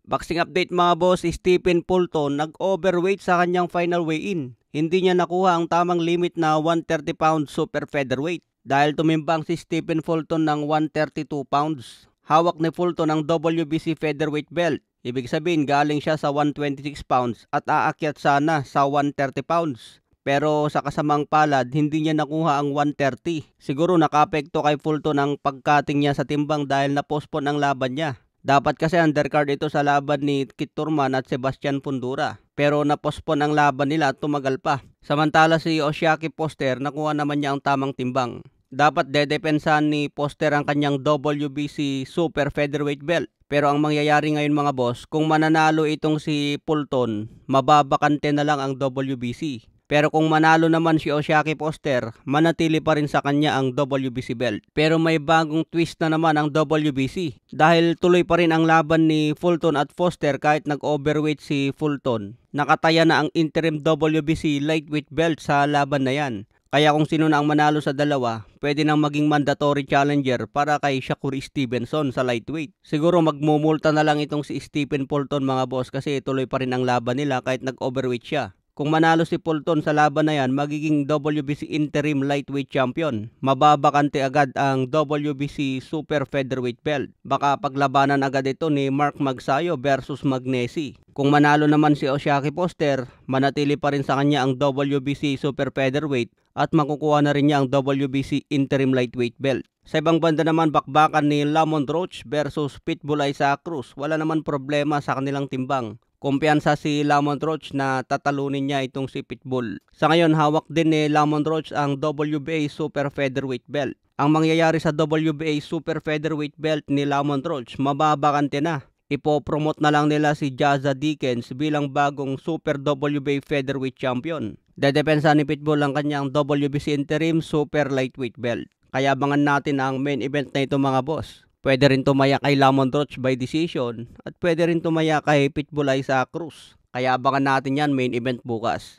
Boxing update mga boss, si Stephen Fulton nag-overweight sa kanyang final weigh-in. Hindi niya nakuha ang tamang limit na 130 pounds super featherweight dahil tumimbang si Stephen Fulton ng 132 pounds. Hawak ni Fulton ang WBC featherweight belt. Ibig sabihin galing siya sa 126 pounds at aakyat sana sa 130 pounds. Pero sa kasamang palad, hindi niya nakuha ang 130. Siguro nakapekto kay Fulton ang pagkating niya sa timbang dahil na-postpone ang laban niya. Dapat kasi undercard ito sa laban ni Kit Thurman at Sebastian Fundora. Pero na-postpone ang laban nila at tumagal pa. Samantala si Oshiaki Foster nakuha naman niya ang tamang timbang. Dapat dedepensahan ni Foster ang kanyang WBC Super Featherweight belt. Pero ang mangyayari ngayon mga boss, kung mananalo itong si Fulton, mababakante na lang ang WBC. Pero kung manalo naman si Oshiaki Foster, manatili pa rin sa kanya ang WBC belt. Pero may bagong twist na naman ang WBC. Dahil tuloy pa rin ang laban ni Fulton at Foster kahit nag-overweight si Fulton. Nakataya na ang interim WBC lightweight belt sa laban na yan. Kaya kung sino na ang manalo sa dalawa, pwede nang maging mandatory challenger para kay Shakur Stevenson sa lightweight. Siguro magmumulta na lang itong si Stephen Fulton mga boss kasi tuloy pa rin ang laban nila kahit nag-overweight siya. Kung manalo si Fulton sa laban na yan, magiging WBC interim lightweight champion. Mababakante agad ang WBC super featherweight belt. Baka paglabanan agad ito ni Mark Magsayo versus Magnesi. Kung manalo naman si Oshiaki Foster, manatili pa rin sa kanya ang WBC super featherweight at makukuha na rin niya ang WBC interim lightweight belt. Sa ibang banda naman, bakbakan ni Lamont Roach versus Pitbull Isaac Cruz. Wala naman problema sa kanilang timbang. Kumpiyansa si Lamont Roach na tatalunin niya itong si Pitbull. Sa ngayon, hawak din ni Lamont Roach ang WBA Super Featherweight Belt. Ang mangyayari sa WBA Super Featherweight Belt ni Lamont Roach, mababakante na. Ipopromote na lang nila si Jazza Dickens bilang bagong Super WBA Featherweight Champion. Dedepensa ni Pitbull ang kanyang WBC Interim Super Lightweight Belt. Kaya abangan natin ang main event na ito mga boss. Pwede rin tumaya kay Lamont Roach by decision at pwede rin tumaya kay Pitbull Isaac Cruz. Kaya abangan natin yan main event bukas.